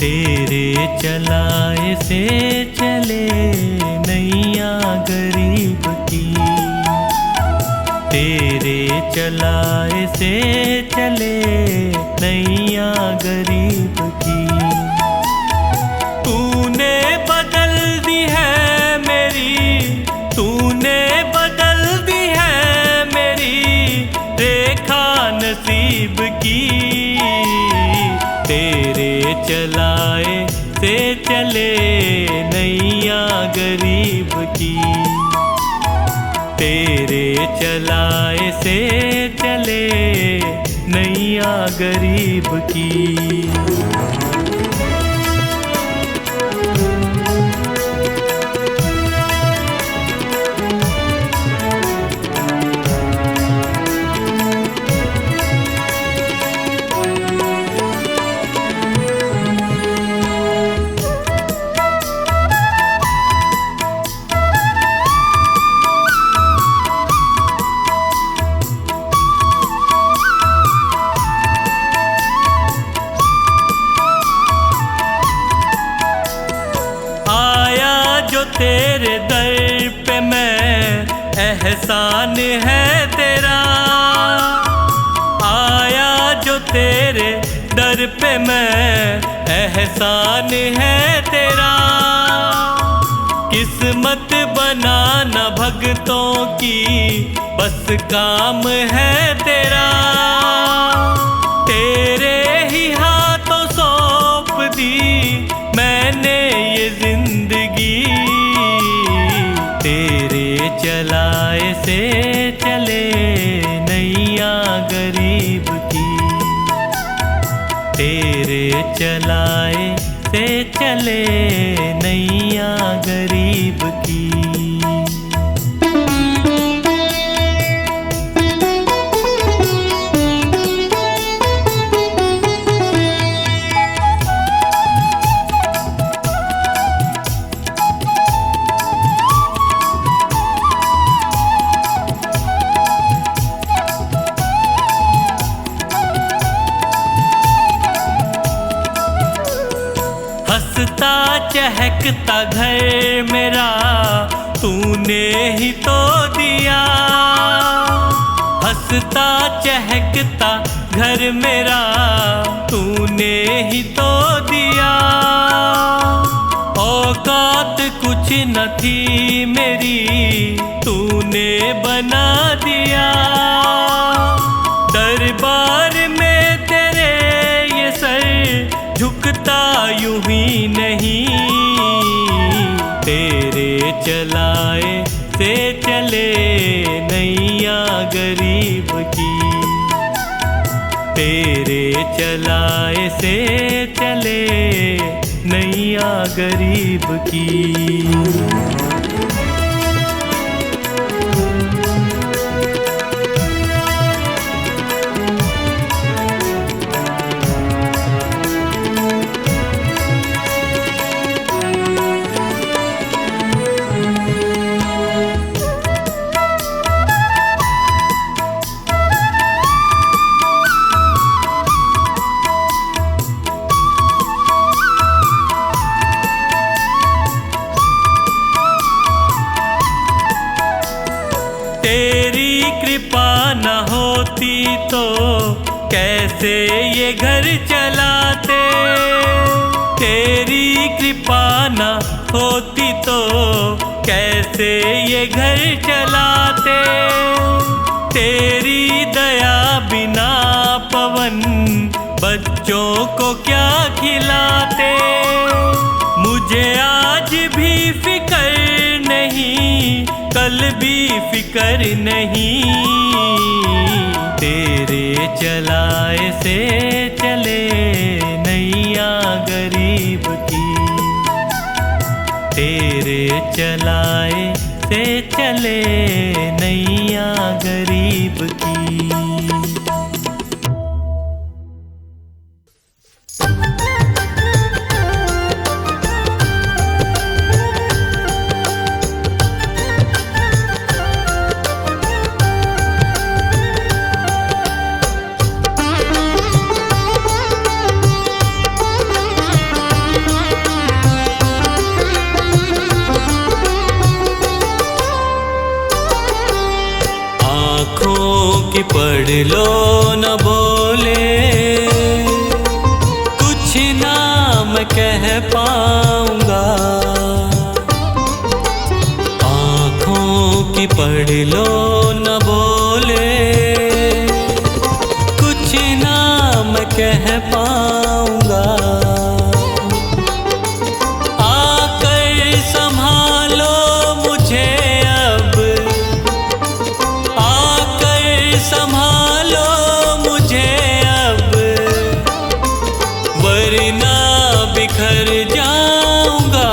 तेरे चलाए से चले नैया गरीब की, तेरे चलाए से चले नैया गरीब की। तूने बदल दी है मेरी, तूने बदल दी है मेरी रेखा नसीब की। तेरे चलाए से चले नैया गरीब की, तेरे चलाए से चले नैया गरीब की। तेरे दर पे मैं एहसान है तेरा, आया जो तेरे दर पे मैं एहसान है तेरा। किस्मत बनाना भगतों की बस काम है तेरा, तेरे ही हाथों सौंप दी मैंने ये जिंदगी। तेरे चलाए से चले नैया गरीब की, तेरे चलाए से चले नैया गरीब की। हंसता चहकता घर मेरा तूने ही तो दिया, हंसता चहकता घर मेरा तूने ही तो दिया। औकात कुछ न थी मेरी तूने बना दिया, दरबार में तेरे ये सर झुकता यूं ही नहीं। तेरे चलाए से चले नैया गरीब की, तेरे चलाए से चले नैया गरीब की। तेरी कृपा न होती तो कैसे ये घर चलाते, तेरी कृपा न होती तो कैसे ये घर चलाते। तेरी दया बिना पवन बच्चों को क्या खिलाते। मुझे आज भी फिक्र नहीं, कल भी फिक्र नहीं। तेरे चलाए से चले नैया गरीब की, तेरे चलाए से चले नैया गरीब की। पढ़ लो न बोले, कुछ ना मैं कह पाऊंगा। आँखों की पढ़ लो न बोले, कुछ ना मैं कह पाऊंगा। आकर संभालो मुझे अब, आकर संभालो मुझे अब, वरना बिखर जाऊंगा।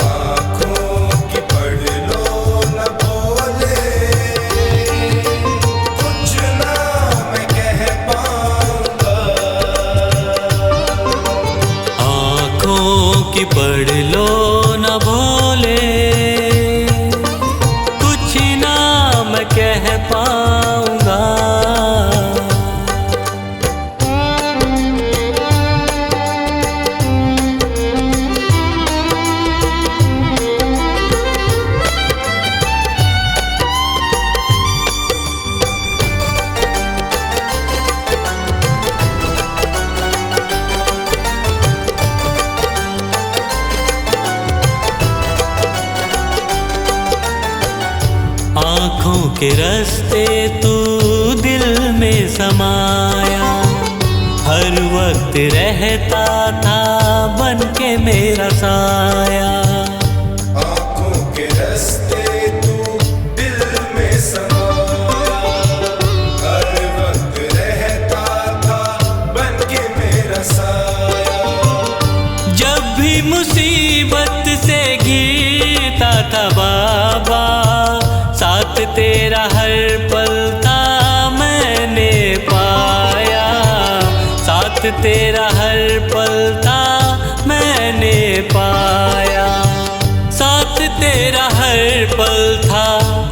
आँखों की पढ़ लो न बोले, कुछ ना मैं कह पाऊंगा। आँखों की पढ़ लो न बोले, कुछ ना मैं कह पाऊंगा। आँखों के रास्ते तू दिल में समाया, हर वक्त रहता था बन के मेरा साया। आँखों के रास्ते तू दिल में समाया, हर वक्त रहता था बन के मेरा साया। जब भी मुसीबत से घिरता था बाबा, साथ तेरा हर पल था मैंने पाया। साथ तेरा हर पल था मैंने पाया। साथ तेरा हर पल था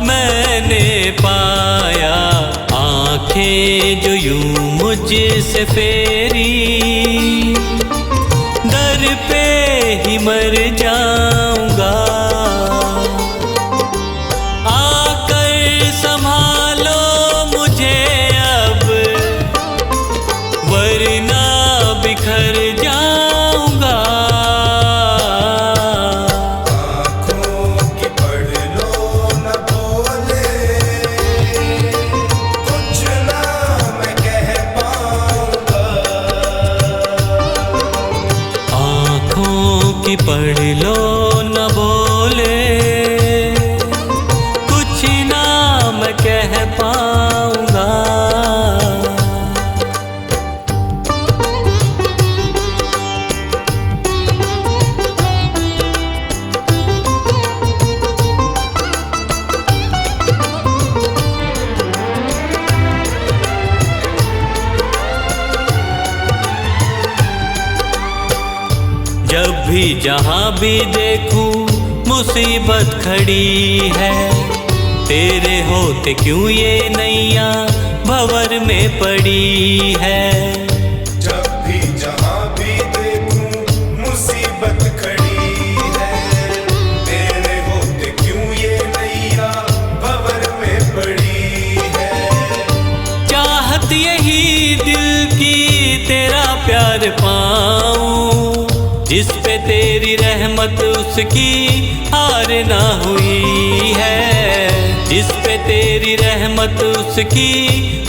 मैंने पाया। आँखें जो यूं मुझसे फेरी, दर पे ही मर जाऊंगा। संभालो मुझे अब, वरना बिखर जाऊंगा। आँखों की पढ़ लो न बोले, कुछ ना मैं कह पाऊंगा। आँखों की पढ़ लो न बोले, कुछ ना मैं कह पाऊंगा। जब भी जहाँ भी देखूं मुसीबत खड़ी है, तेरे होते क्यों ये नैया भंवर में पड़ी है। जब भी जहाँ भी देखूं मुसीबत खड़ी है, तेरे होते क्यों ये नैया भंवर में पड़ी है। चाहत यही दिल की तेरा प्यार पाऊं, जिस पे तेरी रहमत उसकी हार ना हुई है। जिस पे तेरी रहमत उसकी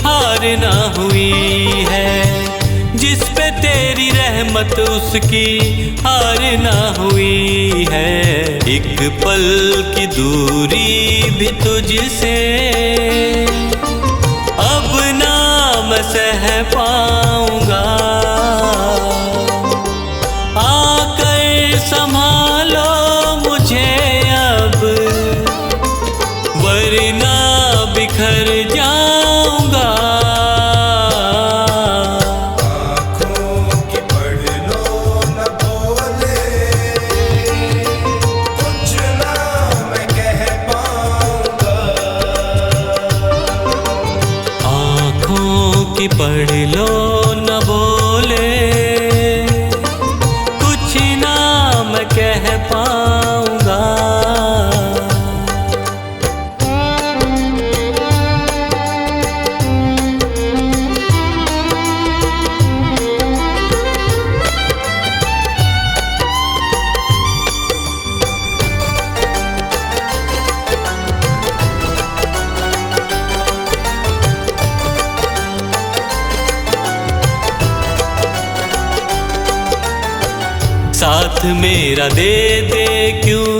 हार ना हुई है। जिस पे तेरी रहमत उसकी हार ना हुई है। एक पल की दूरी भी तुझसे अब ना मैं सह पाऊंगा। आकर संभालो मुझे अब, वरना बिखर जाऊंगा। आँखों की पढ़ लो न बोले, कुछ ना मैं कह पाऊंगा। आँखों की पढ़ लो न बोले, कुछ ना मैं कह पाऊंगा। साथ मेरा दे दे क्यों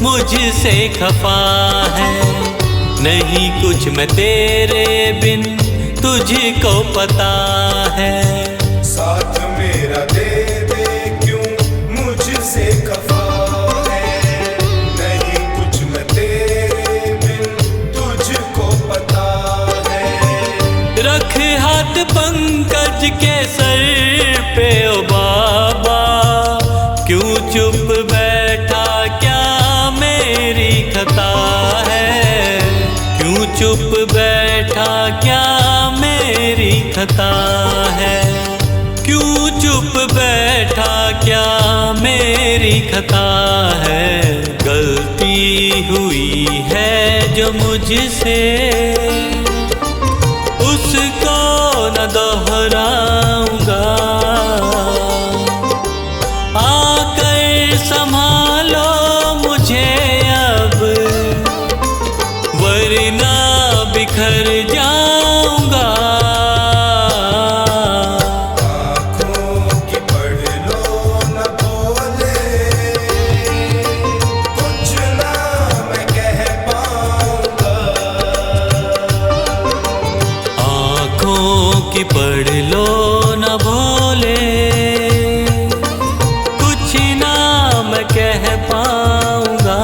मुझसे खफा है। नहीं कुछ मैं तेरे बिन तुझको पता है। साथ मेरा दे दे क्यों मुझसे खफा है। नहीं कुछ मैं तेरे बिन तुझको पता है। रख हाथ पंकज के सर पे ओ बाबा, क्यों चुप बैठा क्या मेरी खता है। क्यों चुप बैठा क्या मेरी खता है। क्यों चुप बैठा क्या मेरी खता है। गलती हुई है जो मुझसे उसको न दोहराऊंगा। आकर संभालो मुझे अब, वरना बिखर जाऊंगा। आँखों की पढ़ लो न बोले, कुछ ना मैं कह पाऊंगा। आँखों की पढ़ लो न भोले, कुछ ना मैं कह पाऊंगा।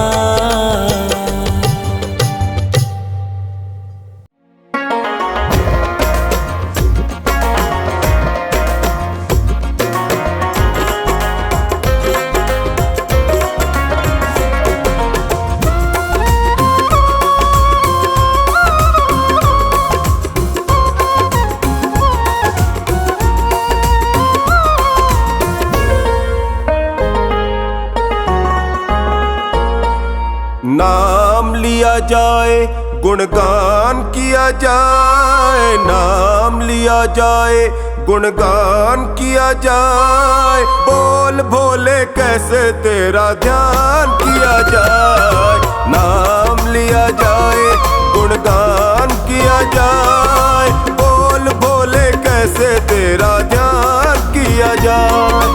नाम लिया जाए गुणगान किया जाए। नाम लिया जाए गुणगान किया जाए। बोल भोले कैसे तेरा ध्यान किया जाए। नाम लिया जाए गुणगान किया जाए। बोल भोले कैसे तेरा ध्यान किया जाए।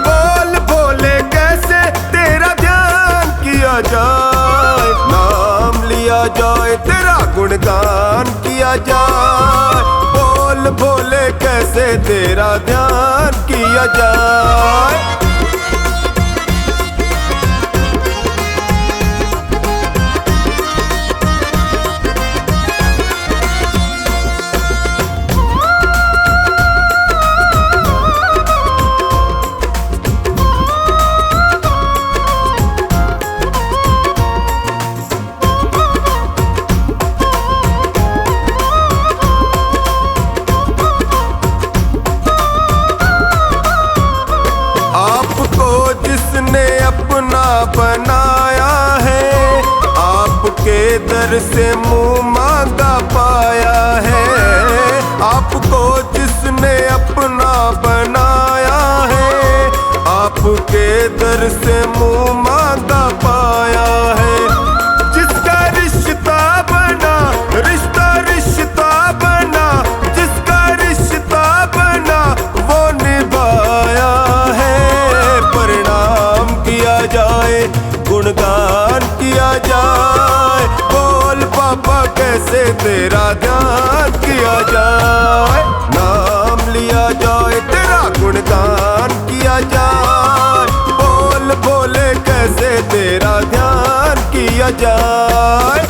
बोल भोले कैसे तेरा ध्यान किया जाए। नाम लिया जाए तेरा गुणगान किया जाए। बोल भोले कैसे तेरा ध्यान किया जाए। आपको जिसने अपना बनाया है, आपके दर से मुंह मांगा पाया है। आपको जिसने अपना बनाया है, आपके दर से मुंह मांगा पाया है। जिसका रिश्ता बना, रिश्ता रिश्ता बना, जिसका रिश्ता बना वो निभाया है। प्रणाम किया जाए गुणगान किया जाए। बोल पापा कैसे तेरा ध्यान किया जाए। नाम लिया जाए तेरा गुणगान किया जाए। बोल भोले कैसे तेरा ध्यान किया जाए।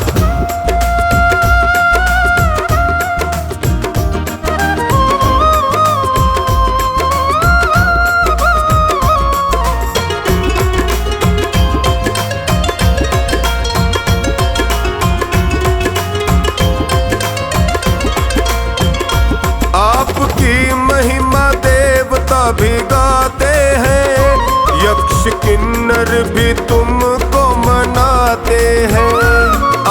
आपकी महिमा देवता भी गाते हैं। यक्ष किन्नर भी तुमको मनाते हैं।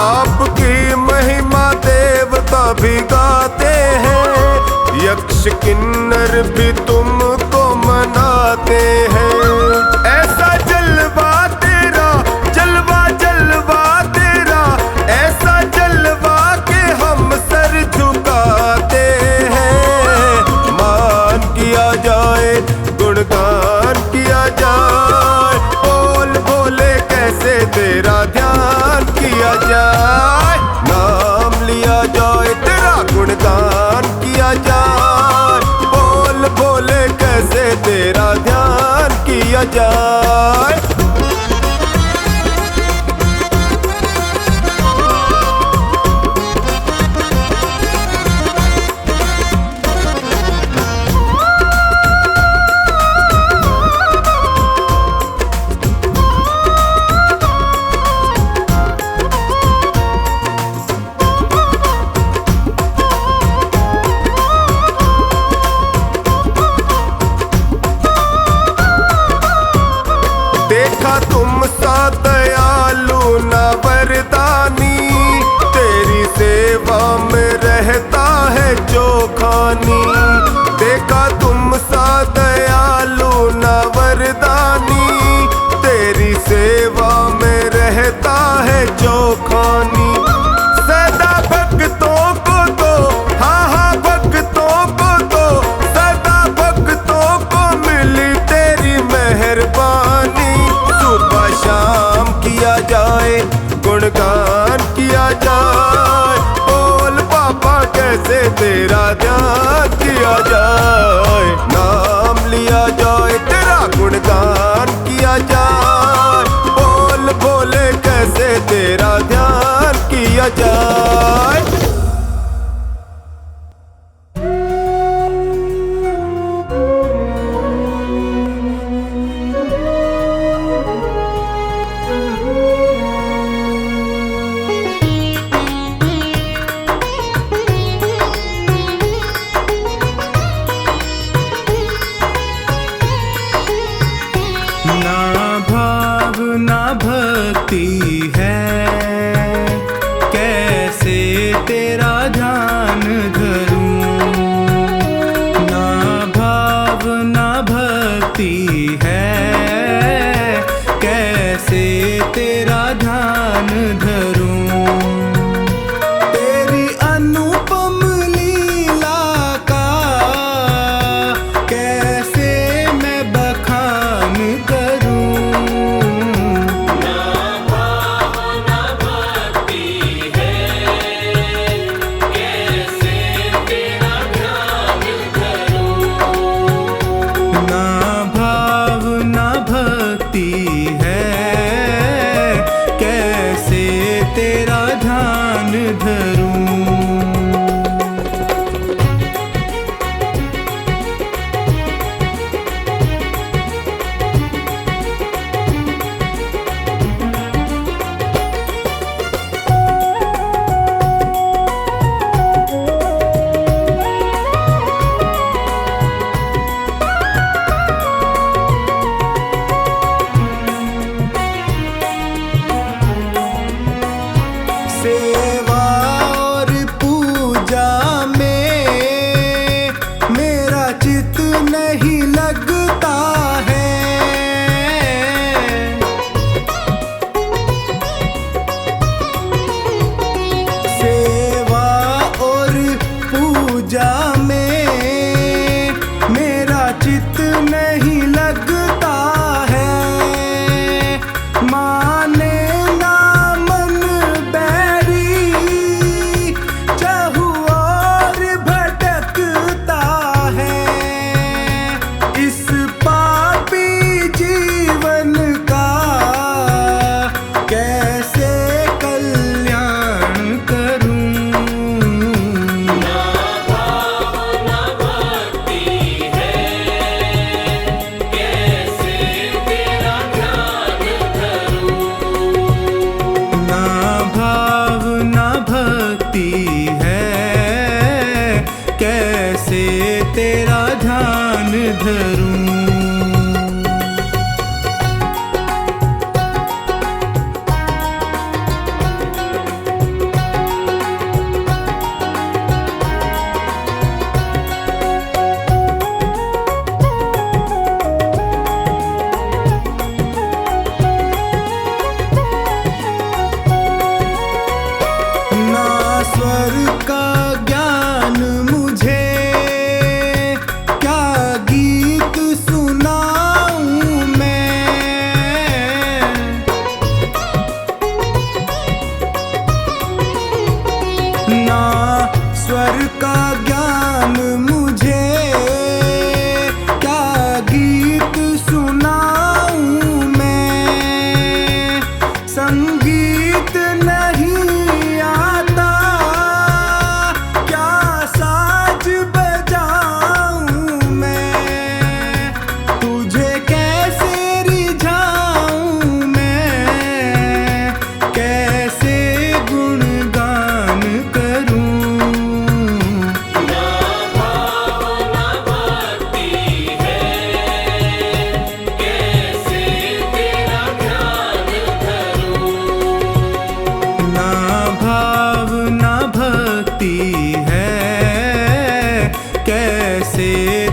आपकी महिमा देवता भी गाते हैं। यक्ष किन्नर भी तुमको मनाते हैं। ऐसा जलवा तेरा, जलवा जलवा तेरा, ऐसा जलवा के हम सर झुकाते हैं। मान किया जाए गुणगान किया जाए। किया जाए। देखा तुम सा दयालु न वरदानी, तेरी सेवा में रहता है चौखानी। देखा तुम सा दयालु न वरदानी, तेरी सेवा में रहता है चौखानी। सदा भक्तों को दो, हाँ हाँ भक्तों को दो, सदा भक्तों को मिली तेरी मेहरबानी। सुबह शाम किया जाए, गुणगान किया जाए, बोल बाबा कैसे तेरा ध्यान किया जाए। नाम लिया जाए, तेरा गुणगान किया जाए, बोल बोले कैसे तेरा ध्यान किया जाए। ना भाव ना भक्ति है, कैसे तेरा ध्यान धरूं। ना भाव ना भक्ति है, कैसे तेरा ध्यान धरूं। तेरी अनुपम लीला का कैसे मैं बखान करूं। ना भाव ना भक्ति है, कैसे तेरा ध्यान धरूं। ना भाव ना भक्ति है, कैसे तेरा ध्यान धरूं। सेवा और पूजा में मेरा चित नहीं लगता है। सेवा और पूजा में मेरा चित नहीं लगता है। माने ना मन बैरी, चाहू और भटकता है। इस पापी जीवन का कैसे कल्याण करूं। ना भाव ना भक्ति है, कैसे तेरा ध्यान धरूं। ना भाव ना भक्ति है, कैसे तेरा ध्यान धरूं। ना स्वर का ज्ञान मुझे, क्या गीत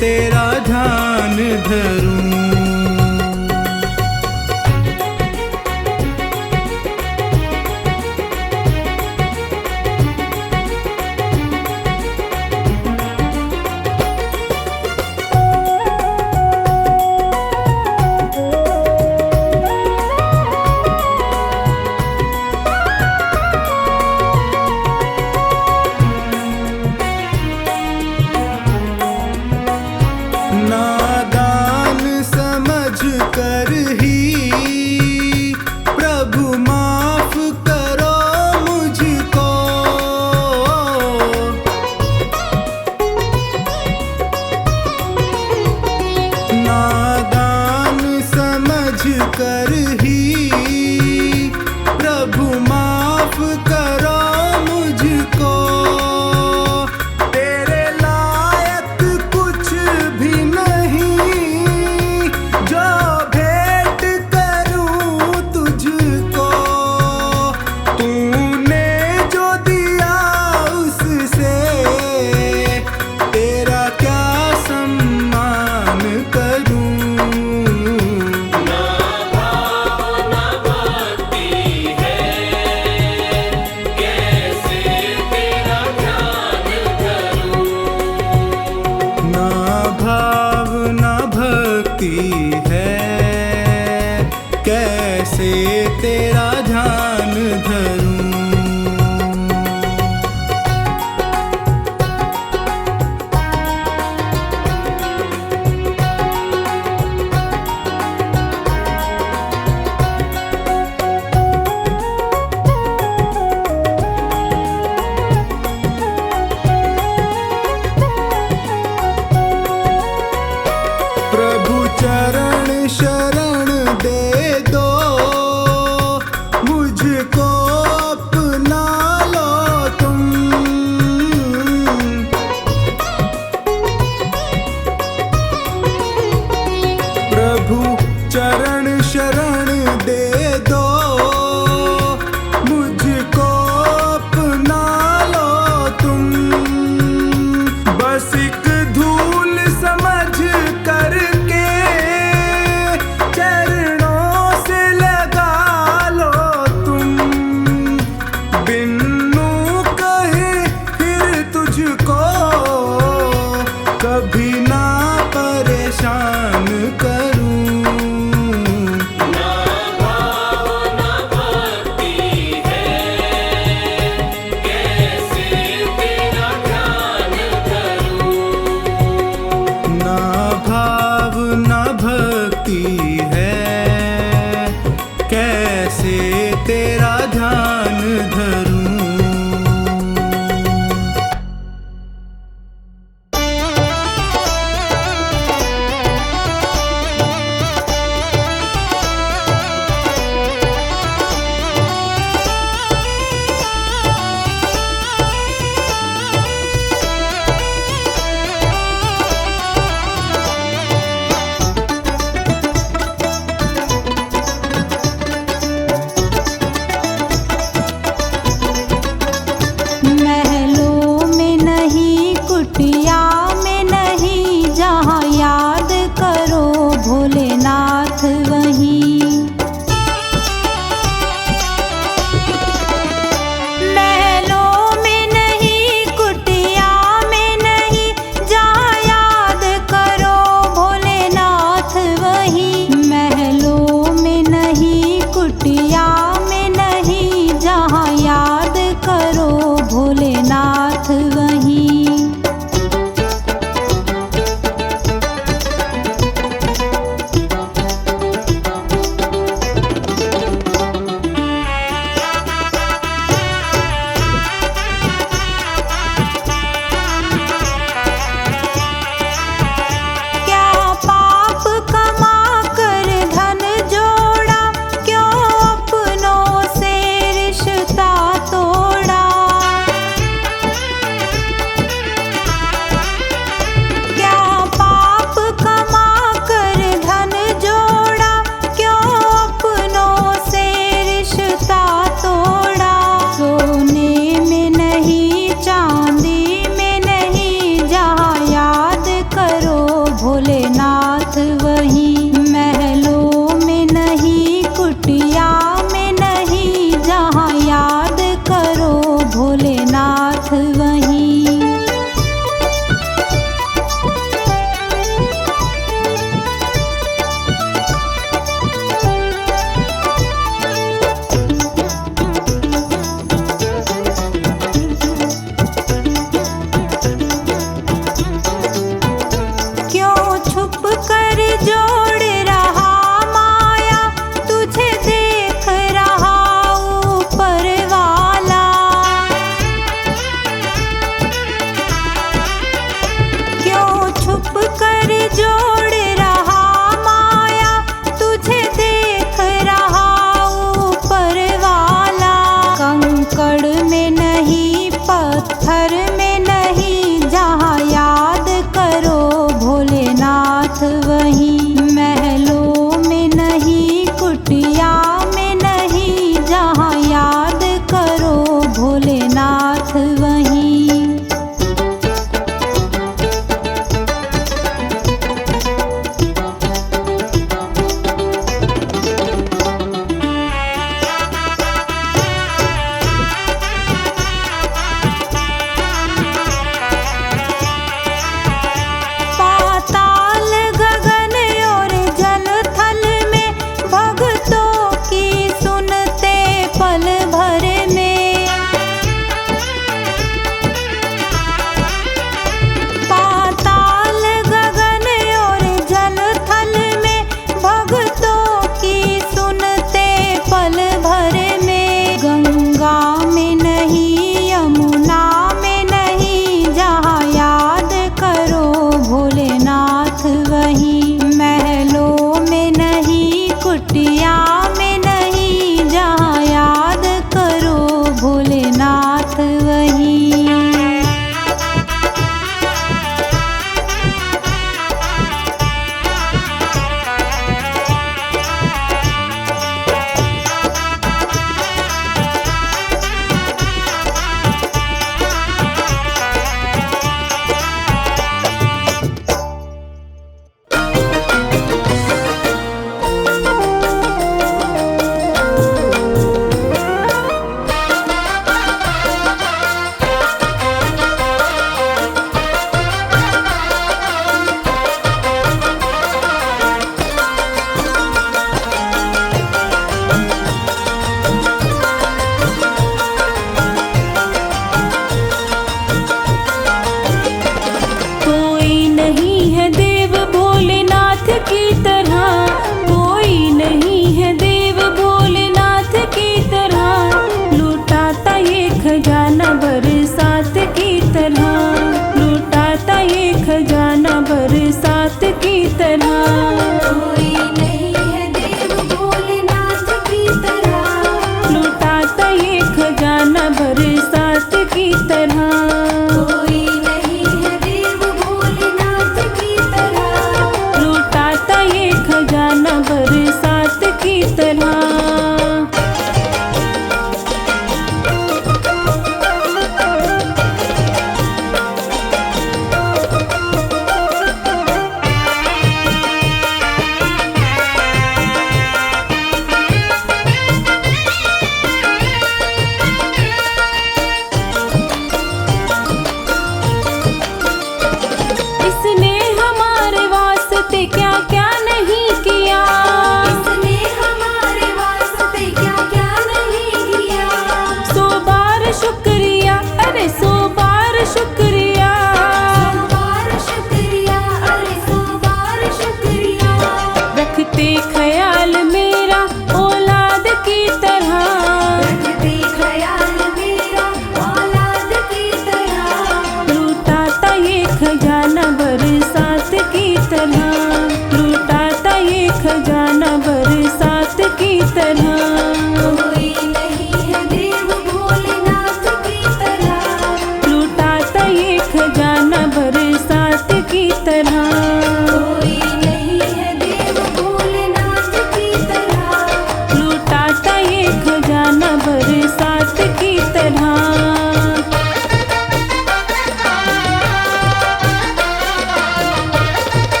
तेरा ध्यान धरूं। नादान समझ कर ही प्रभु माफ करो मुझको। नादान समझ कर ही प्रभु माफ करो मुझको। तेरे लायक कुछ भी नहीं जो भेंट करूं तुझको। तूने जो दिया उससे तेरा क्या सम्मान करूं। ना भाव ना भक्ति है, कैसे तेरा ध्यान धरूं। प्रभु चरण शरण दे दो मुझको, अपना लो तुम। प्रभु चरण शरण दे दो मुझको, अपना लो तुम। बस एक धूल समझ करके चरणों से लगा लो तुम। बिन्नू कहे फिर तुझको कभी ना परेशान करूं। ना भाव ना भक्ति है, कैसे तेरा ध्यान धरूं। भोलेनाथ वहीं। महलों में नहीं, कुटिया में नहीं, जहाँ याद करो भोलेनाथ वहीं। जोड़ रहा माया, तुझे देख रहा ऊपर वाला। क्यों छुप कर जोड़ रहा माया, तुझे देख रहा ऊपर वाला। कंकड़ में नहीं, पत्थर में नहीं, जहाँ याद करो भोलेनाथ वहीं। महलों में नहीं, कुटिया में नहीं, जहाँ याद करो भोलेनाथ वहीं।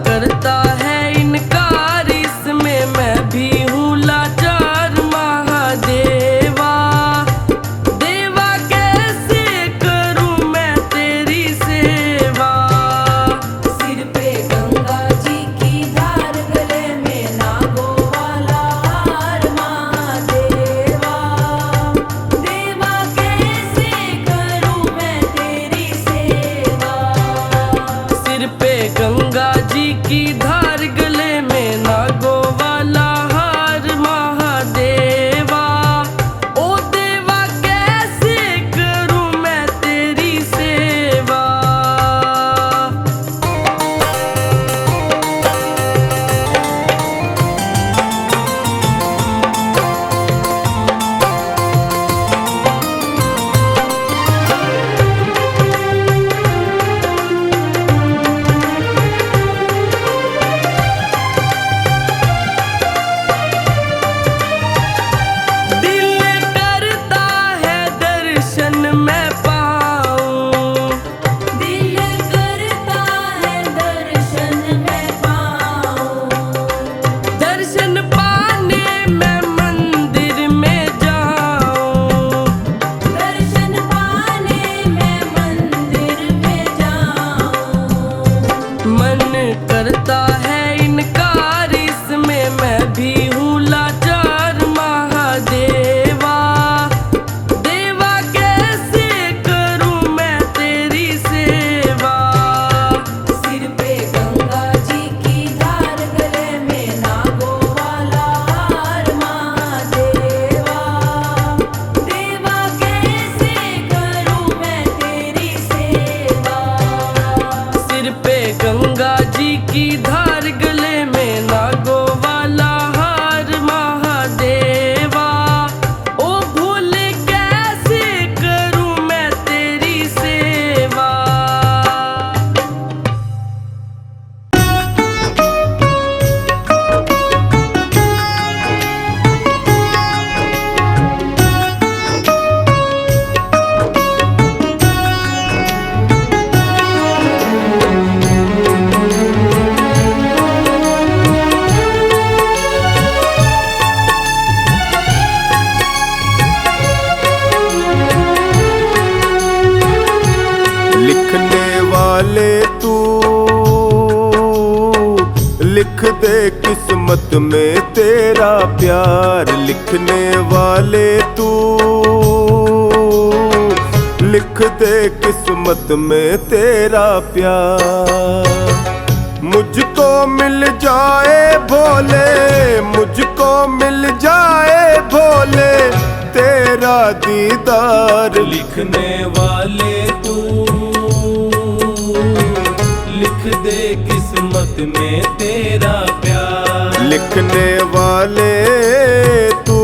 करता है इनकार, इसमें मैं भी हूँ लाचार महादेवा। देवा कैसे करूँ मैं तेरी सेवा। सिर पे गंगा जी की धार, गले में नागों वाला हार महादेवा। देवा कैसे करूँ मैं तेरी सेवा। सिर पे गंगा जी की धार, गले में नागों वाला हार महादेवा। ओ देवा कैसे करूँ मैं तेरी सेवा। दिल करता है दर्शन मैं पाऊं। दिल करता है दर्शन मैं पाऊं। दर्शन पाने मैं मंदिर में जाऊं। दर्शन पाने मैं मंदिर में जाऊं। मन करता है इनकार, इसमें मैं भी हूँ लाचार महादेवा। देवा कैसे करूँ मैं तेरी सेवा। सिर पे गंगा जी की धार, गले में नागों वाला हार महादेवा। देवा कैसे करूँ मैं तेरी सेवा। सिर पे गंगा जी की धार, गले में नागों वाला हार महादेवा। ओ भोले कैसे करूँ मैं तेरी सेवा। लिखने वाले तू लिख दे किस्मत में तेरा प्यार। लिखने वाले तू लिख दे किस्मत में तेरा प्यार। मुझको मिल जाए भोले, मुझको मिल जाए भोले तेरा दीदार। लिखने वाले तू लिख दे किस्मत में तेरा प्यार। लिखने वाले तू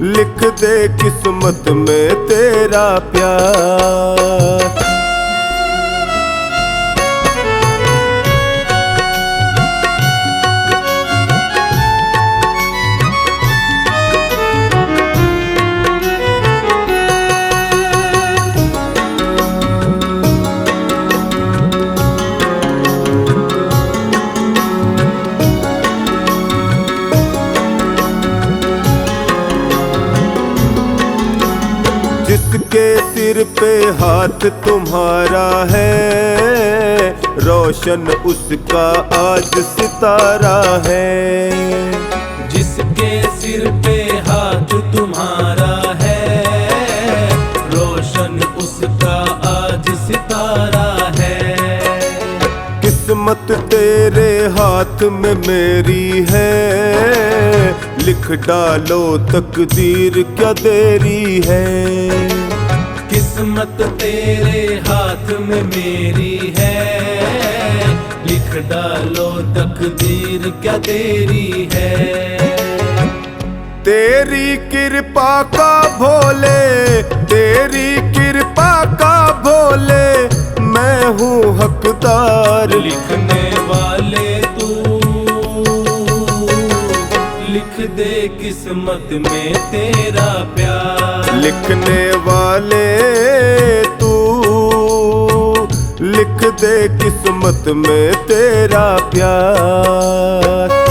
लिख दे किस्मत में तेरा प्यार। जिसके सिर पे हाथ तुम्हारा है, रोशन उसका आज सितारा है। जिसके सिर पे हाथ तुम्हारा है, रोशन उसका आज सितारा है। किस्मत तेरे हाथ में मेरी है, लिख डालो तकदीर क्या देरी है। किस्मत तेरे हाथ में मेरी है, लिख डालो तकदीर क्या देरी है। तेरी कृपा का भोले, तेरी कृपा का भोले मैं हूँ हकदार। लिखने वाले तू लिख दे किस्मत में तेरा प्यार। लिखने वाले तू लिख दे किस्मत में तेरा प्यार।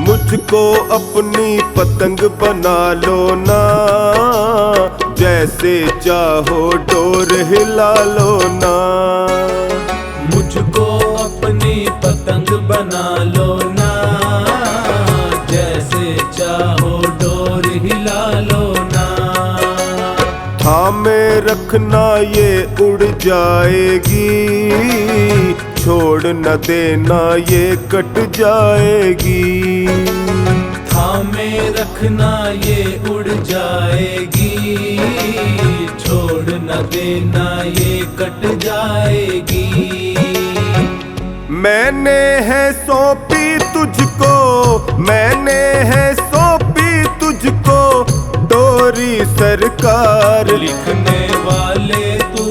मुझको अपनी पतंग बना लो ना, जैसे चाहो डोर हिला लो ना। मुझको अपनी पतंग बना लो ना, जैसे चाहो डोर हिला लो ना। थामे रखना ये उड़ जाएगी, छोड़ न देना ये कट जाएगी। थामे रखना ये उड़ जाएगी, छोड़ न देना ये कट जाएगी। मैंने है सौंपी तुझको, मैंने है सौंपी तुझको डोरी सरकार। लिखने वाले तू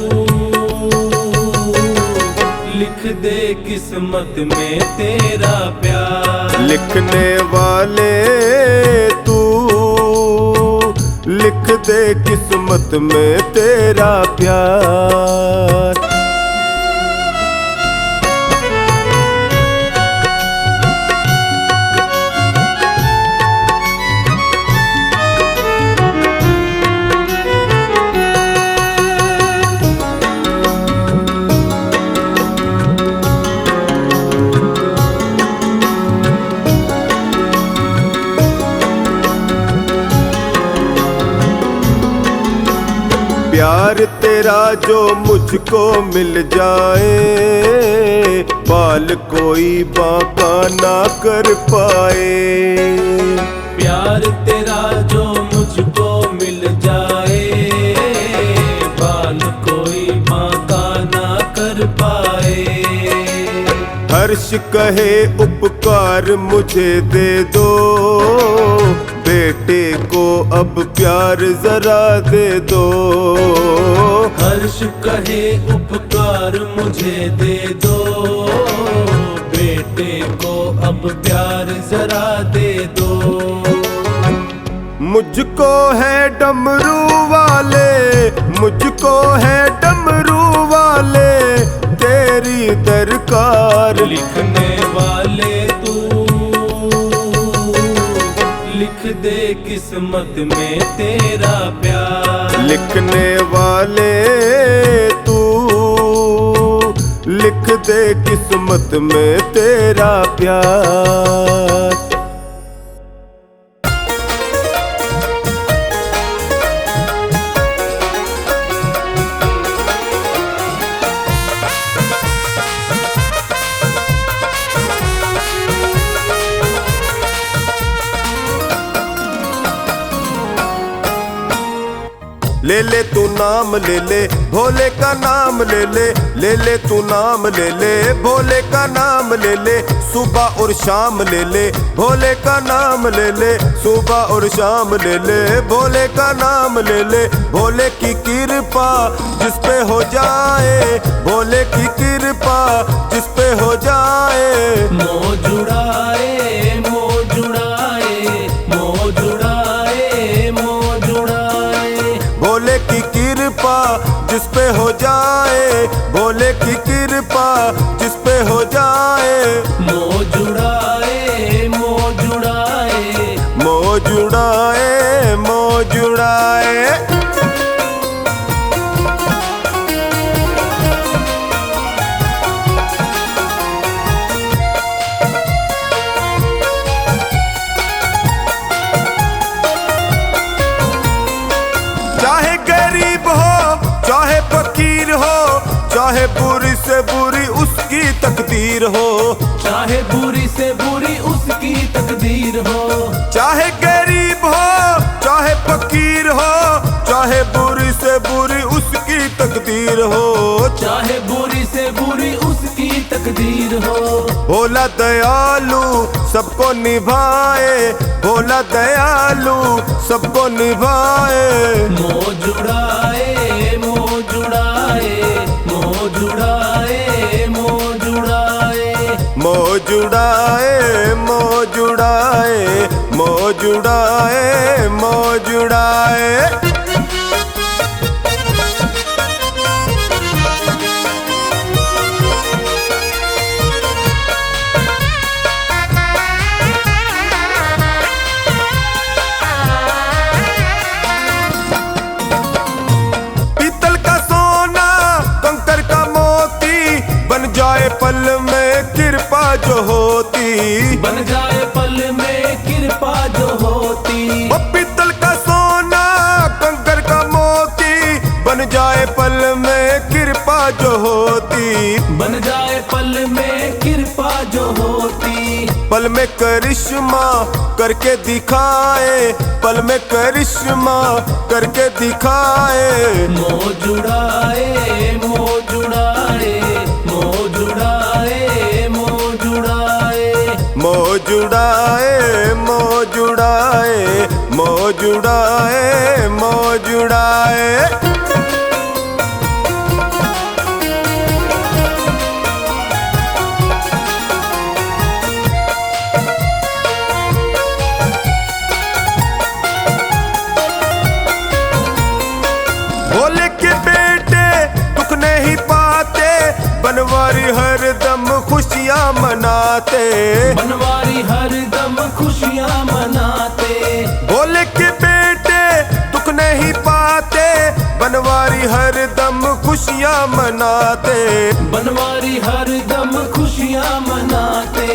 लिख दे किस्मत में तेरा प्यार। लिखने वाले तू लिख दे किस्मत में तेरा प्यार। प्यार तेरा जो मुझको मिल जाए, बाल कोई बांका ना कर पाए। प्यार तेरा जो मुझको मिल जाए, बाल कोई बांका ना कर पाए। हर्ष कहे उपकार मुझे दे दो, बेटे को अब प्यार जरा दे दो। हर्ष कहे उपकार मुझे दे दो, बेटे को अब प्यार जरा दे दो। मुझको है डमरू वाले, मुझको है डमरू वाले तेरी दरकार। लिखने वाले तू लिख दे किस्मत में तेरा प्यार। लिखने वाले तू लिख दे किस्मत में तेरा प्यार। ले ले तू नाम ले ले भोले का नाम ले ले, ले ले तू नाम ले ले भोले का नाम ले ले। सुबह और शाम ले ले भोले का नाम ले ले, सुबह और शाम ले ले भोले का नाम ले ले। भोले की कृपा जिस पे हो जाए, भोले की कृपा जिस पे हो जाए। मोह जुड़ाए मोह जुड़ाए मोह जुड़ाए मोह जुड़ाए। भोले की कृपा जिस पे हो जाए, भोले की कृपा जिस पे हो जाए। मोह जुड़ाए मोह जुड़ाए मोह जुड़ाए मोह जुड़ाए। चाहे गरीब हो चाहे फकीर हो, चाहे बुरी से बुरी उसकी तकदीर हो। चाहे बुरी से बुरी उसकी तकदीर हो। चाहे गरीब हो चाहे फकीर हो, चाहे बुरी से बुरी उसकी तकदीर हो। चाहे बुरी से बुरी उसकी तकदीर हो। भोला दयालु सबको निभाए, भोला दयालु सबको निभाए। मोह जुड़ाए मोह जुड़ाए मोह जुड़ाए मोह जुड़ाए मोह जुड़ाए मोह जुड़ाए मोह जुड़ाए मोह जुड़ाए। पीतल का सोना कंकर का मोती बन जाए पल में कृपा जो होती, बन जाए पल में कृपा जो होती। वो पीतल का सोना कंकर का मोती बन जाए पल में कृपा जो होती, बन जाए पल में कृपा जो होती। पल में करिश्मा करके दिखाए, पल में करिश्मा करके दिखाए। मोह जुड़ाए मोह जुड़ाए मोह जुड़ाए मोह जुड़ाए मोह जुड़ाए मोह जुड़ाए मोह जुड़ाए मोह जुड़ाए। भोले के बेटे दुख नहीं पाते, बनवारी हरदम खुशियाँ मनाते, बनवारी हरदम खुशियाँ मनाते। भोले के बेटे दुख नहीं पाते, बनवारी हरदम खुशियाँ मनाते, बनवारी हरदम खुशियाँ मनाते।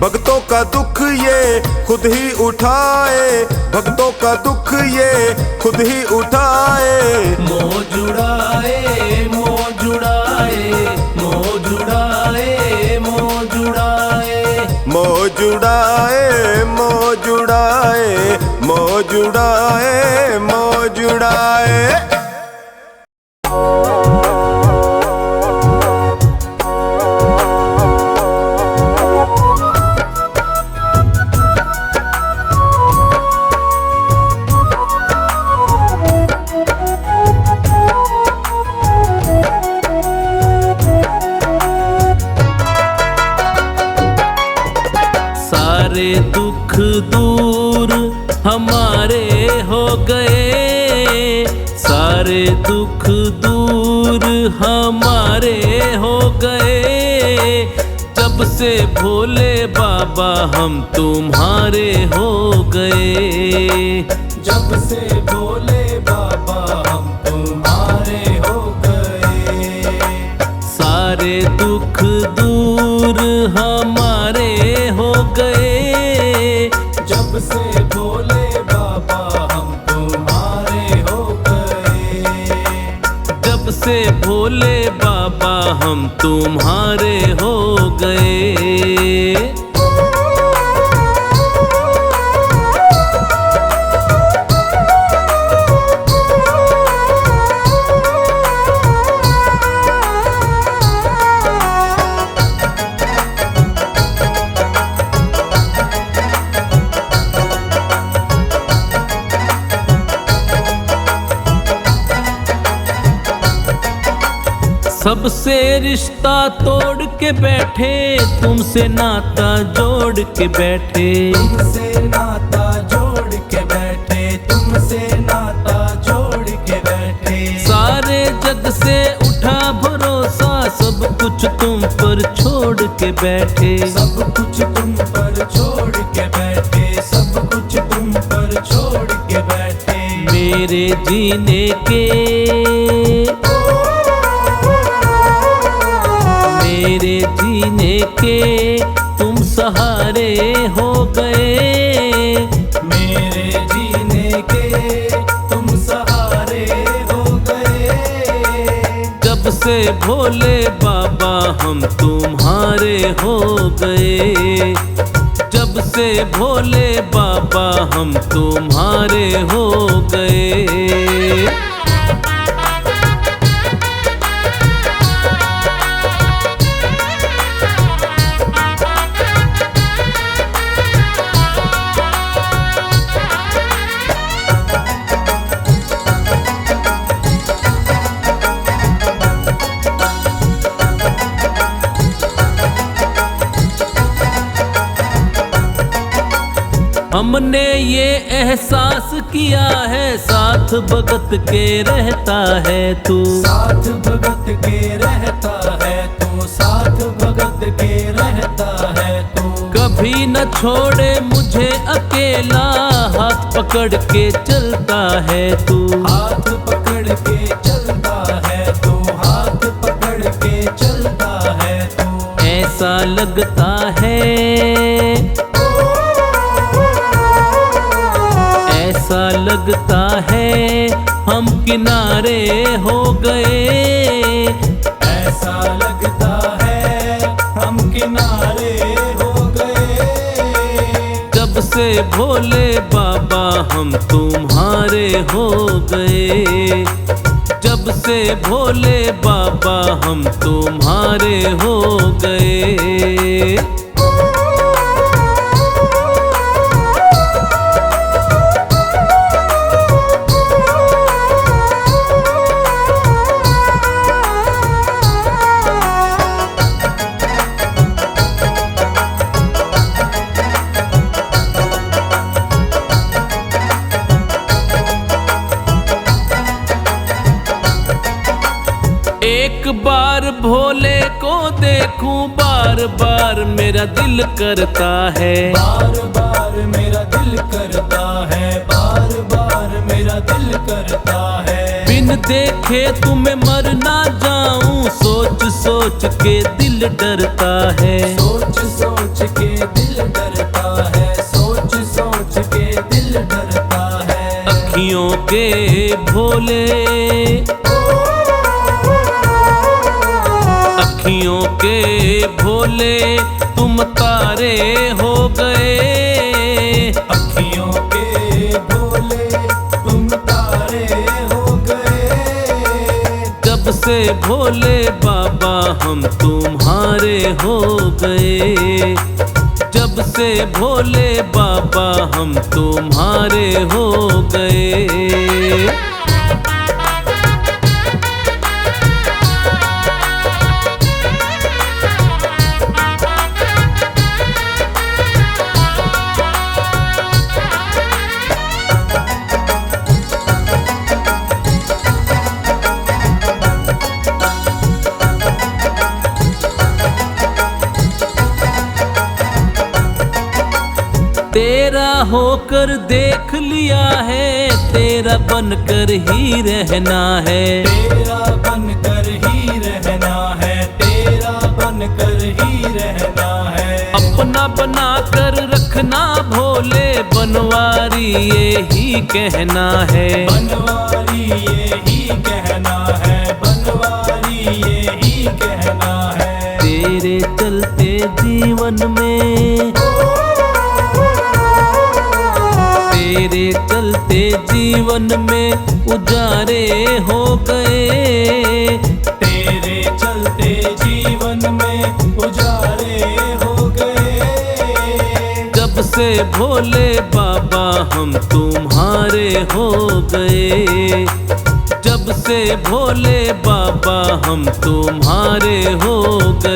भक्तों का दुख ये खुद ही उठाए, भक्तों का दुख ये खुद ही उठाए। मोह जुड़ाए मोह जुड़ाए मोह जुड़ाए मोह जुड़ाए मोह जुड़ाए मोह जुड़ाए मोह जुड़ाए मोह जुड़ाए। सारे दुख दूर हमारे हो गए, सारे दुख दूर हमारे हो गए। जब से भोले बाबा हम तुम्हारे हो गए, जब से भोले बाबा हम तुम्हारे हो गए। सारे दुख दूर हमारे हो गए। जब से भोले बाबा हम तुम्हारे हो गए। जब से भोले बाबा हम तुम्हारे हो गए। सबसे रिश्ता तोड़ के बैठे, तुमसे नाता जोड़ के बैठे, तुमसे नाता जोड़ के बैठे, तुमसे नाता जोड़ के बैठे। सारे जग से उठा भरोसा, सब कुछ तुम पर छोड़ के बैठे, सब कुछ तुम पर छोड़ के बैठे, सब कुछ तुम पर छोड़ के बैठे। मेरे जीने के, मेरे जीने के तुम सहारे हो गए। मेरे जीने के तुम सहारे हो गए। जब से भोले बाबा हम तुम्हारे हो गए। जब से भोले बाबा हम तुम्हारे हो गए। हमने ये एहसास किया है साथ भगत के रहता है तू। साथ भगत के रहता है तू, साथ भगत के रहता है तू। कभी न छोड़े मुझे अकेला, हाथ पकड़ के चलता है तू। हाथ पकड़ के चलता है तू, हाथ पकड़ के चलता है तू। ऐसा लगता है, ऐसा लगता है हम किनारे हो गए। ऐसा लगता है हम किनारे हो गए। जब से भोले बाबा हम तुम्हारे हो गए। जब से भोले बाबा हम तुम्हारे हो गए। एक बार भोले को देखूं बार बार मेरा दिल करता है। बार बार मेरा दिल करता है, बार बार मेरा दिल करता है। बिन देखे तुम्हें मर ना जाऊं, सोच सोच के दिल डरता है। सोच सोच के दिल डरता है, सोच सोच के दिल डरता है। अखियों के भोले, अखियों के भोले तुम तारे हो गए। अखियों के भोले तुम तारे हो गए। जब से भोले बाबा हम तुम्हारे हो गए। जब से भोले बाबा हम तुम्हारे हो गए। तेरा होकर देख लिया है, तेरा बनकर ही रहना है। तेरा बनकर ही रहना है, तेरा बनकर ही रहना है। अपना बना कर रखना भोले, बनवारी ये ही कहना है। बनवारी ये ही कहना है, बनवारी ये ही कहना है। तेरे चलते जीवन में, तेरे चलते जीवन में उजारे हो गए। तेरे चलते जीवन में उजारे हो गए। जब से भोले बाबा हम तुम्हारे हो गए। जब से भोले बाबा हम तुम्हारे हो गए।